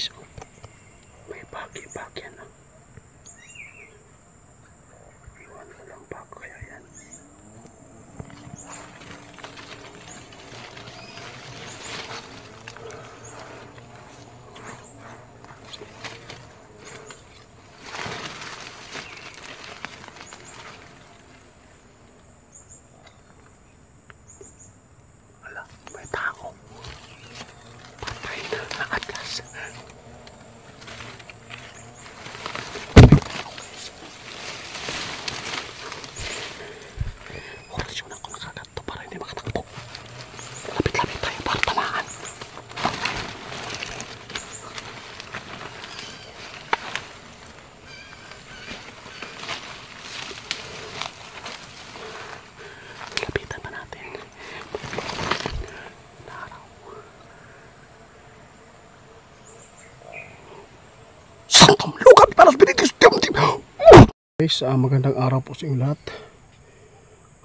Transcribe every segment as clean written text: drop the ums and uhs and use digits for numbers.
guys. May bagi-bagi na. Iwan ko lang bago kaya yan. Wala, may tao. Patay na atlas. Orasyon ako nakaganto para hindi makatakbo. Lapit-lapit tayo para tamaan. Lapitan pa natin. Naraw. Santong lugat para sa binitis. Guys, magandang araw po sa inyong lahat.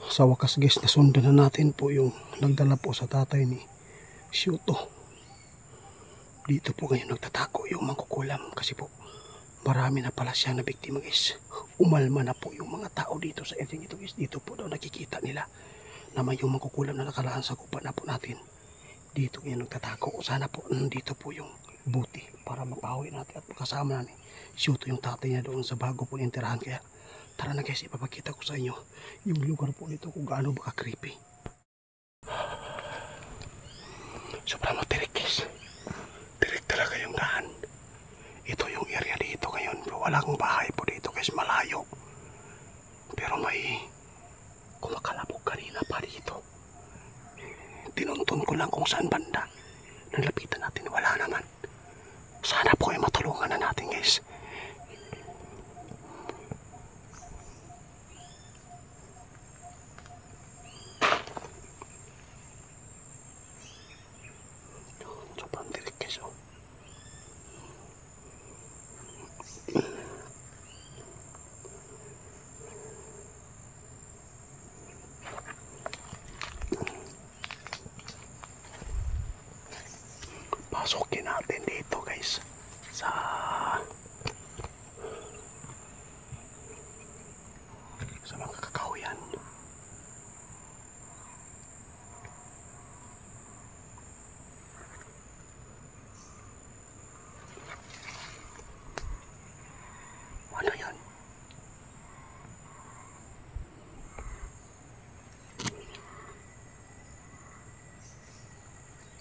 Sa wakas guys, nasundan na natin po yung nagdala po sa tatay ni Shuto. Dito po ngayon nagtatako yung mangkukulam kasi po marami na pala siya na biktima guys. Umalma na po yung mga tao dito sa area ito guys. Dito po daw nakikita nila na may yung mangkukulam na nakalaan sa kupa na po natin. Dito ngayon nagtatako. Sana po nandito po yung buti para mapahawi natin at makasama na ni Shuto yung tatay niya doon sa bago po nintirahan. Kaya tara na guys, ipapakita ko sa inyo yung lugar po dito kung gaano ba ka-creepy. Sobrang matirik guys. Tirik talaga yung daan. Ito yung area dito ngayon. Walang bahay po dito guys, malayo. Pero may kumakalabog kanina pa dito. Tinuntun ko lang kung saan banda. Nalapitan natin, wala naman. Sana po ay matulungan na natin guys. Sobrang tirik guys oh. Pasukin natin dito guys sa mga kakahuyan. Ano yan?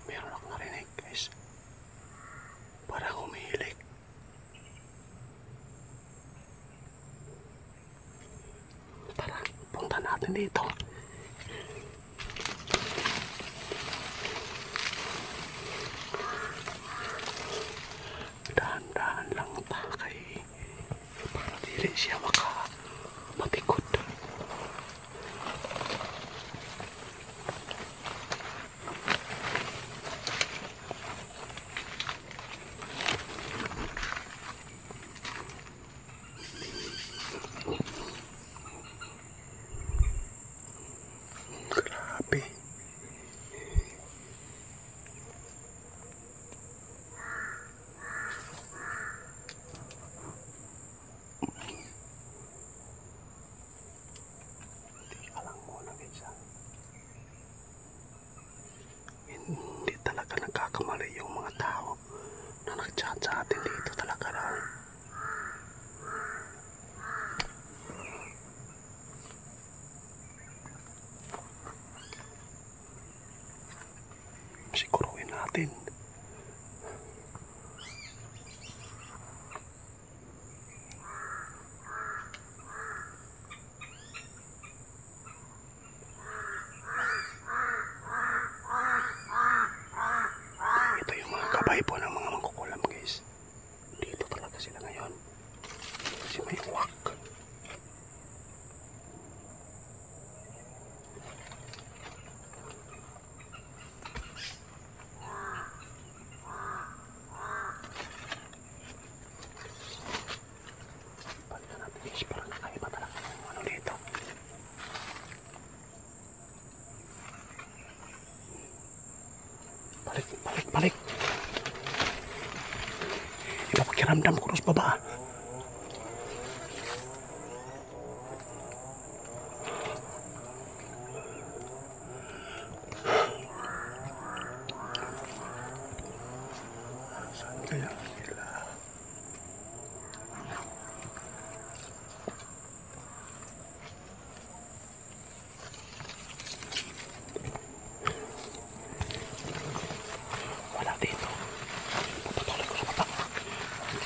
Meron akong narinig guys. Parang humihilik. Tara, punta natin dito. Dahan-dahan lang takay para dili siya matikot. Grabe. Hindi talaga nagkakamali yung mga tao na nag-chat sa atin dito talaga raw. Siguruhin natin. Ito yung mga gabay po ng mga mangkukulam guys. Dito talaga sila Papakiramdam ko sa baba. Saan kaya sila? Wala dito. Papatuloy ko sa baba.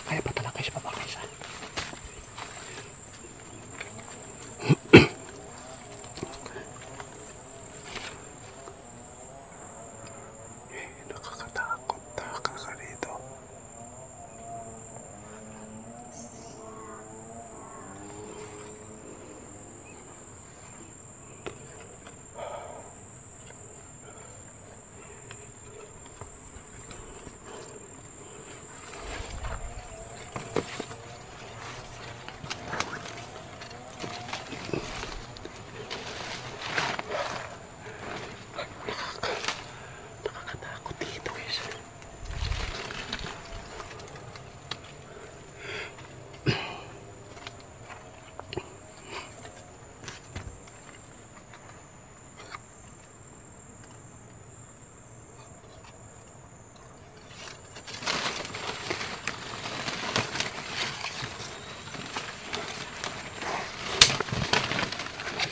Kaya pa talaga sa baba kaysa. Nakakatakot. Taka dito. Nakakatakot dito guys.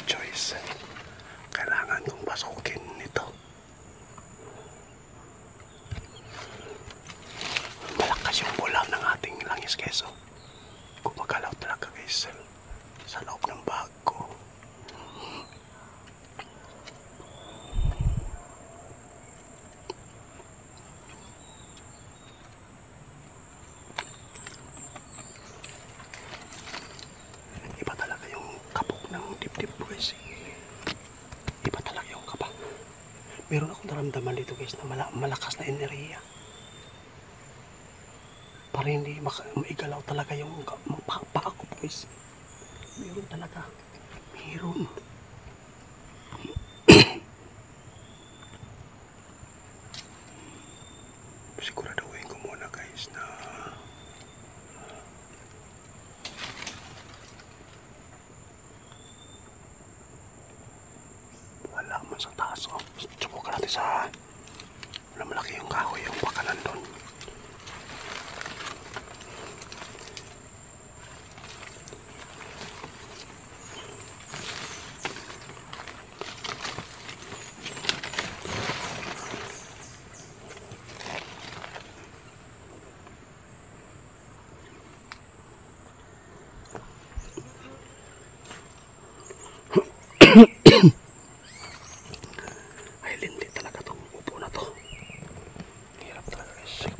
Choice. Kailangan kong pasukin nito. Malakas yung bulam ng ating langis keso. Gumagalaw talaga guys sa loob ng bag ko. Iba talaga yung kapok ng dibdib guys. Iba talaga yung kaba. Meron akong naramdaman dito guys na malakas na enerhiya. Para hindi maigalaw talaga yung paa ko guys. Meron talaga. Meron. Siguraduhin ko muna guys na wala man sa taas. Oh. Subukan natin sa malaki yung kahoy yung pakanan doon. Ay, lindi talaga tong upo na to. Hirap talaga guys.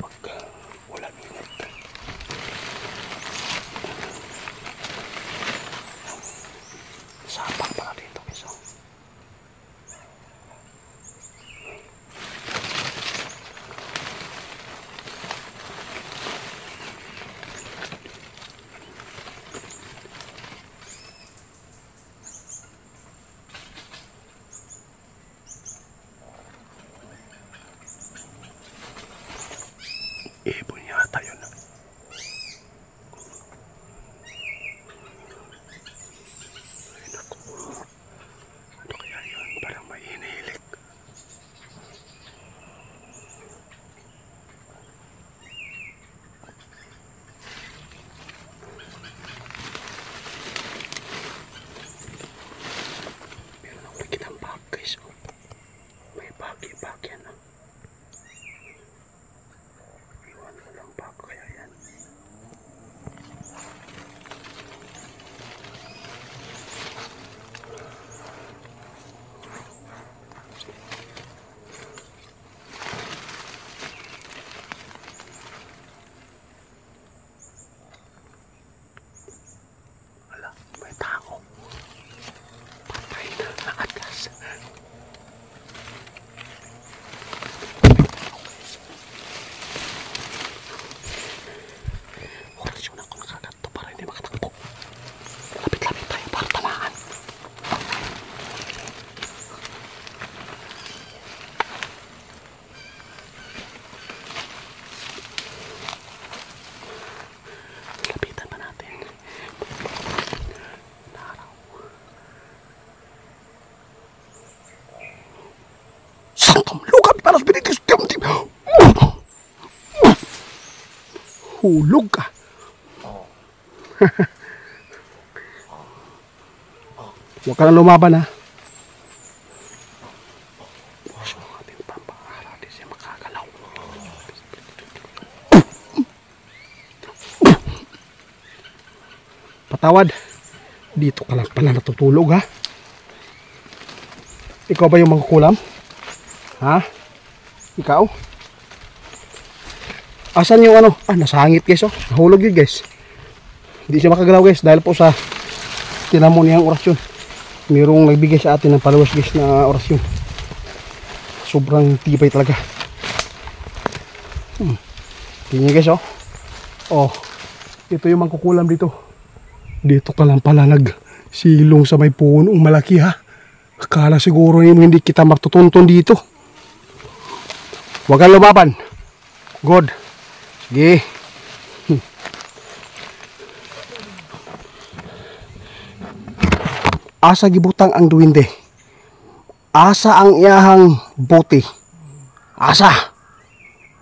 Hulog ka. Huwag ka na lumaban, ha. Patawad. Dito ka lang pala natutulog, ha. Ikaw ba yung mangkukulam? Ha? Ikaw? Asan yung ano? Nasangit guys, oh. Nahulog yun guys. Hindi siya makagalaw guys dahil po sa tinamo niyang orasyon. Mayroong nagbigay sa atin ng followers guys na orasyon. Sobrang tibay talaga. Tingnan guys, oh. Oh, ito yung mangkukulam dito. Dito ka lang pala nagsilong sa may punong malaki, ha. Akala siguro hindi kita matutuntun dito. Huwag kang lumaban. God. Sige. Asa gibutang ang duwinde. Asa ang iyahang bote. Asa.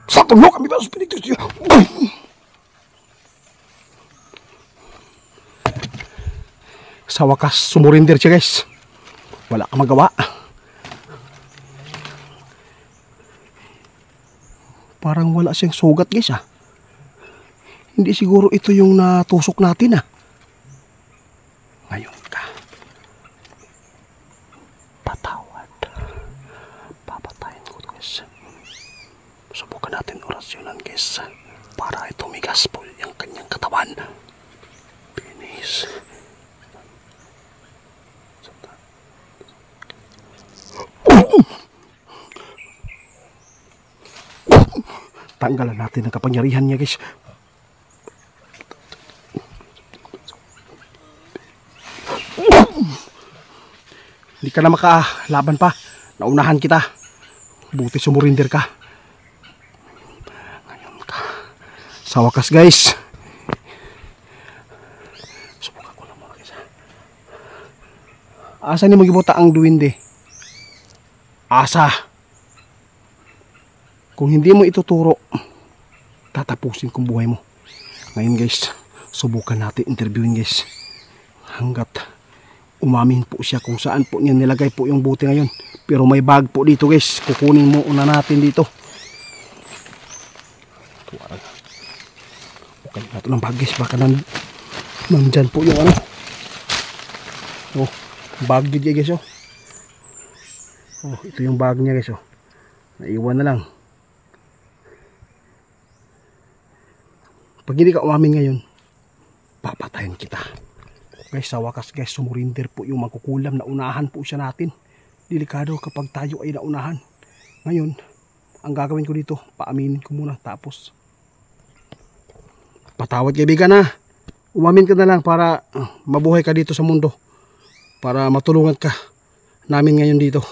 Sa tulog kami ba sa Espiritu Santo. Sa wakas sumurinder siya guys. Wala ka magawa. Parang wala siyang sugat guys, ha. Hindi siguro ito yung natusok natin, ha. Ngayon ka. Patawad. Papatayin ko guys. Subukan natin orasyonan guys. Para ito tumigas po yung kanyang katawan. Finish. Tanggalan natin ang kapangyarihan niya guys. Hindi ka na makalaban pa. Naunahan kita. Buti sumurinder ka. Ngayon ka. Sa wakas guys. Subukan ko lang mga guys. Asa ni magibuta ang duwinde? Asa. Kung hindi mo ituturo, tatapusin kong buhay mo. Ngayon guys, subukan natin interviewin guys. Hanggat umamin po siya kung saan po niya nilagay po yung buti ngayon. Pero may bag po dito guys. Kukunin mo una natin dito. Okay natin ang bag guys. Baka nandyan po yung ano. Oh, bag dito guys, oh. Oh, ito yung bag niya guys, oh. Naiwan na lang. Pag hindi ka umamin ngayon, papatayin kita. Guys, sa wakas guys, sumurinder po yung mangkukulam. Naunahan po siya natin. Delikado kapag tayo ay naunahan. Ngayon, ang gagawin ko dito, paaminin ko muna. Tapos, patawad kaibigan, ha. Umamin ka na lang para mabuhay ka dito sa mundo. Para matulungan ka namin ngayon dito.